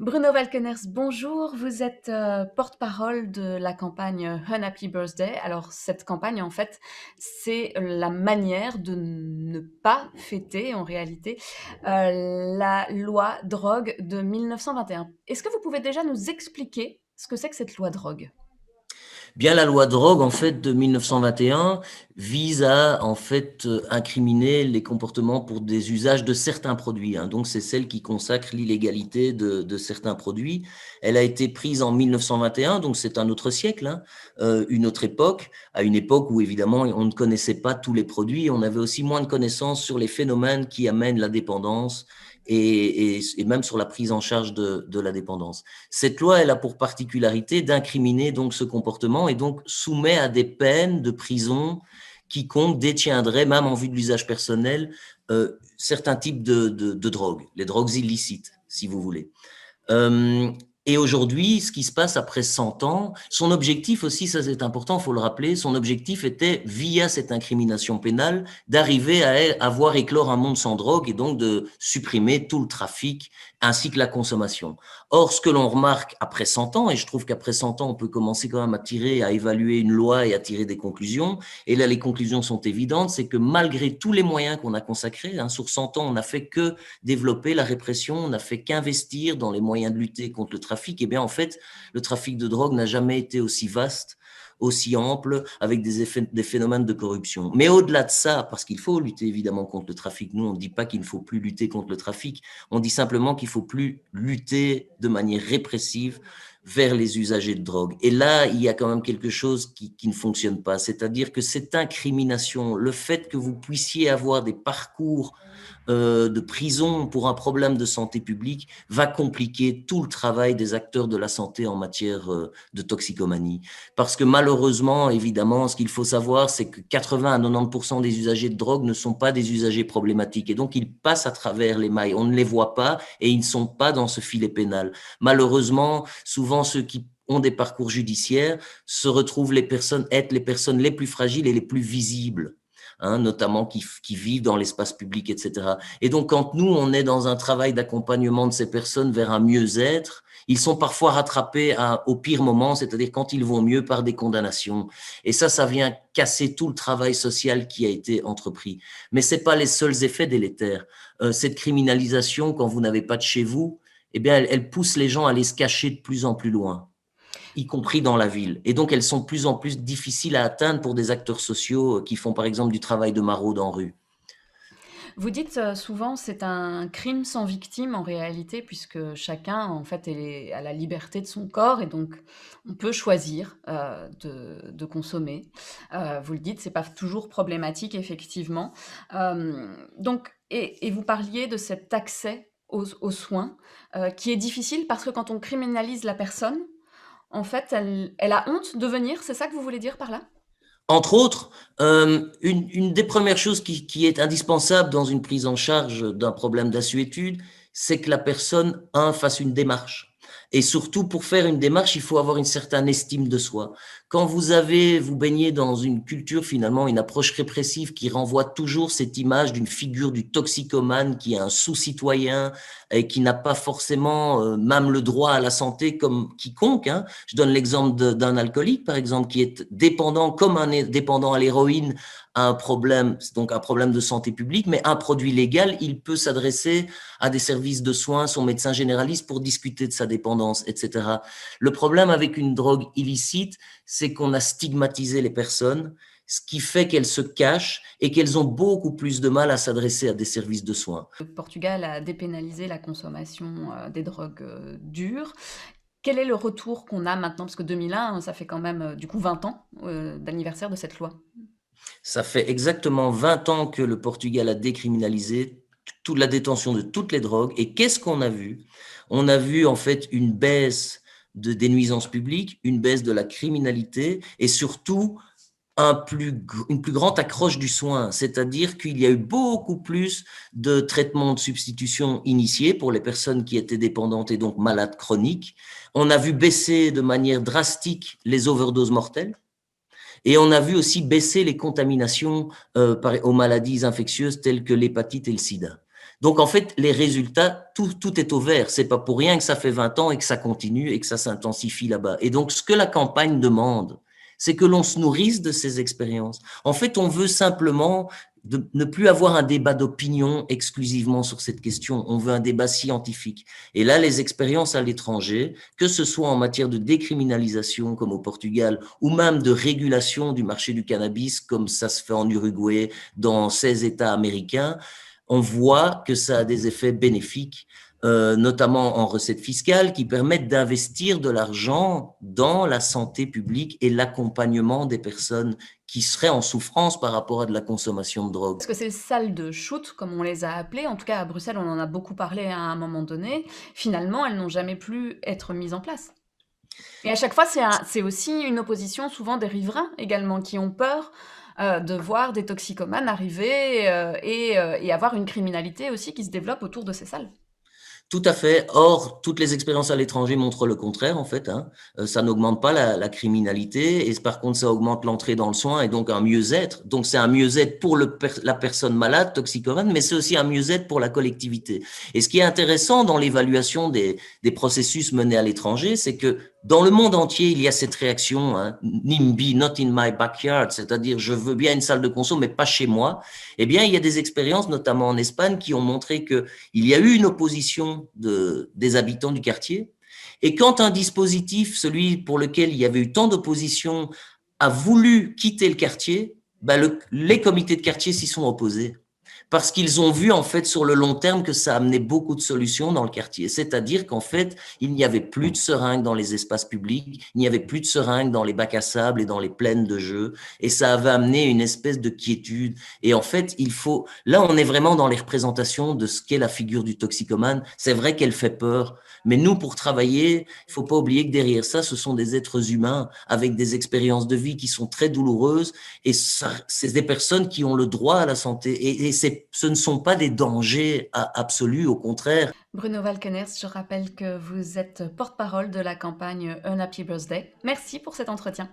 Bruno Valkeners, bonjour. Vous êtes porte-parole de la campagne Unhappy Birthday. Alors, cette campagne, en fait, c'est la manière de ne pas fêter, en réalité, la loi drogue de 1921. Est-ce que vous pouvez déjà nous expliquer ce que c'est que cette loi drogue? Bien, la loi drogue, en fait, de 1921 vise à, incriminer les comportements pour des usages de certains produits, hein. Donc, c'est celle qui consacre l'illégalité de certains produits. Elle a été prise en 1921, donc c'est un autre siècle, hein, une autre époque, à une époque où, évidemment, on ne connaissait pas tous les produits. On avait aussi moins de connaissances sur les phénomènes qui amènent la dépendance et même sur la prise en charge de la dépendance. Cette loi, elle a pour particularité d'incriminer donc ce comportement et donc soumet à des peines de prison quiconque détiendrait, même en vue de l'usage personnel, certains types de drogues, les drogues illicites, si vous voulez. Euh, et aujourd'hui, ce qui se passe après 100 ans, son objectif aussi, ça c'est important, il faut le rappeler, son objectif était, via cette incrimination pénale, d'arriver à voir éclore un monde sans drogue et donc de supprimer tout le trafic ainsi que la consommation. Or, ce que l'on remarque après 100 ans, et je trouve qu'après 100 ans, on peut commencer quand même à évaluer une loi et à tirer des conclusions, et là les conclusions sont évidentes, c'est que malgré tous les moyens qu'on a consacrés, hein, sur 100 ans, on n'a fait que développer la répression, on n'a fait qu'investir dans les moyens de lutter contre le trafic, et bien en fait, le trafic de drogue n'a jamais été aussi vaste, aussi ample, avec des phénomènes de corruption. Mais au-delà de ça, parce qu'il faut lutter évidemment contre le trafic, nous on ne dit pas qu'il ne faut plus lutter contre le trafic, on dit simplement qu'il ne faut plus lutter de manière répressive vers les usagers de drogue. Et là, il y a quand même quelque chose qui ne fonctionne pas, c'est-à-dire que cette incrimination, le fait que vous puissiez avoir des parcours de prison pour un problème de santé publique va compliquer tout le travail des acteurs de la santé en matière de toxicomanie. Parce que malheureusement, évidemment, ce qu'il faut savoir, c'est que 80 à 90% des usagers de drogue ne sont pas des usagers problématiques. Et donc, ils passent à travers les mailles. On ne les voit pas et ils ne sont pas dans ce filet pénal. Malheureusement, souvent, ceux qui ont des parcours judiciaires se retrouvent être les personnes les plus fragiles et les plus visibles, hein, notamment qui vivent dans l'espace public, etc. Et donc, quand nous, on est dans un travail d'accompagnement de ces personnes vers un mieux-être, ils sont parfois rattrapés au pire moment, c'est-à-dire quand ils vont mieux par des condamnations. Et ça vient casser tout le travail social qui a été entrepris. Mais ce n'est pas les seuls effets délétères. Cette criminalisation, quand vous n'avez pas de chez vous, eh bien, elle pousse les gens à aller se cacher de plus en plus loin, y compris dans la ville. Et donc, elles sont de plus en plus difficiles à atteindre pour des acteurs sociaux qui font, par exemple, du travail de maraude en rue. Vous dites souvent c'est un crime sans victime en réalité, puisque chacun en fait a la liberté de son corps et donc on peut choisir de consommer. Vous le dites, c'est pas toujours problématique effectivement. Donc, et vous parliez de cet accès aux soins qui est difficile parce que quand on criminalise la personne, en fait, elle a honte de venir, c'est ça que vous voulez dire par là? Entre autres, une des premières choses qui est indispensable dans une prise en charge d'un problème d'assuétude, c'est que la personne, fasse une démarche. Et surtout, pour faire une démarche, il faut avoir une certaine estime de soi. Quand vous baignez dans une culture, finalement, une approche répressive qui renvoie toujours cette image d'une figure du toxicomane qui est un sous-citoyen et qui n'a pas forcément même le droit à la santé comme quiconque, hein. Je donne l'exemple d'un alcoolique, par exemple, qui est dépendant, comme un dépendant à l'héroïne, à un problème, donc un problème de santé publique, mais un produit légal, il peut s'adresser à des services de soins, son médecin généraliste pour discuter de sa dépendance, etc. Le problème avec une drogue illicite, c'est qu'on a stigmatisé les personnes, ce qui fait qu'elles se cachent et qu'elles ont beaucoup plus de mal à s'adresser à des services de soins. Le Portugal a dépénalisé la consommation des drogues dures. Quel est le retour qu'on a maintenant? Parce que 2001, ça fait quand même du coup 20 ans d'anniversaire de cette loi. Ça fait exactement 20 ans que le Portugal a décriminalisé toute la détention de toutes les drogues. Et qu'est-ce qu'on a vu? On a vu en fait une baisse des nuisances publiques, une baisse de la criminalité et surtout une plus grande accroche du soin, c'est-à-dire qu'il y a eu beaucoup plus de traitements de substitution initiés pour les personnes qui étaient dépendantes et donc malades chroniques. On a vu baisser de manière drastique les overdoses mortelles. Et on a vu aussi baisser les contaminations aux maladies infectieuses telles que l'hépatite et le sida. Donc en fait, les résultats, tout est au vert. C'est pas pour rien que ça fait 20 ans et que ça continue et que ça s'intensifie là-bas. Et donc ce que la campagne demande, c'est que l'on se nourrisse de ces expériences. En fait, on veut simplement ne plus avoir un débat d'opinion exclusivement sur cette question. On veut un débat scientifique. Et là, les expériences à l'étranger, que ce soit en matière de décriminalisation, comme au Portugal, ou même de régulation du marché du cannabis, comme ça se fait en Uruguay, dans 16 États américains, on voit que ça a des effets bénéfiques, notamment en recettes fiscales, qui permettent d'investir de l'argent dans la santé publique et l'accompagnement des personnes qui seraient en souffrance par rapport à de la consommation de drogue. Parce que ces salles de shoot, comme on les a appelées, en tout cas à Bruxelles, on en a beaucoup parlé à un moment donné, finalement, elles n'ont jamais pu être mises en place. Et à chaque fois, c'est aussi une opposition souvent des riverains également, qui ont peur de voir des toxicomanes arriver et avoir une criminalité aussi qui se développe autour de ces salles. Tout à fait. Or, toutes les expériences à l'étranger montrent le contraire, en fait, hein. Ça n'augmente pas la criminalité et par contre, ça augmente l'entrée dans le soin et donc un mieux-être. Donc, c'est un mieux-être pour la personne malade, toxicomane, mais c'est aussi un mieux-être pour la collectivité. Et ce qui est intéressant dans l'évaluation des processus menés à l'étranger, c'est que dans le monde entier, il y a cette réaction, hein, NIMBY, not in my backyard, c'est-à-dire je veux bien une salle de conso, mais pas chez moi. Eh bien, il y a des expériences, notamment en Espagne, qui ont montré que il y a eu une opposition des habitants du quartier. Et quand un dispositif, celui pour lequel il y avait eu tant d'opposition, a voulu quitter le quartier, ben les comités de quartier s'y sont opposés. Parce qu'ils ont vu en fait sur le long terme que ça amenait beaucoup de solutions dans le quartier. C'est-à-dire qu'en fait, il n'y avait plus de seringues dans les espaces publics, il n'y avait plus de seringues dans les bacs à sable et dans les plaines de jeux, et ça avait amené une espèce de quiétude. Et en fait, là on est vraiment dans les représentations de ce qu'est la figure du toxicomane. C'est vrai qu'elle fait peur, mais nous pour travailler, il faut pas oublier que derrière ça, ce sont des êtres humains avec des expériences de vie qui sont très douloureuses, et c'est des personnes qui ont le droit à la santé. Et ce ne sont pas des dangers absolus, au contraire. Bruno Valkeners, je rappelle que vous êtes porte-parole de la campagne Un Happy Birthday. Merci pour cet entretien.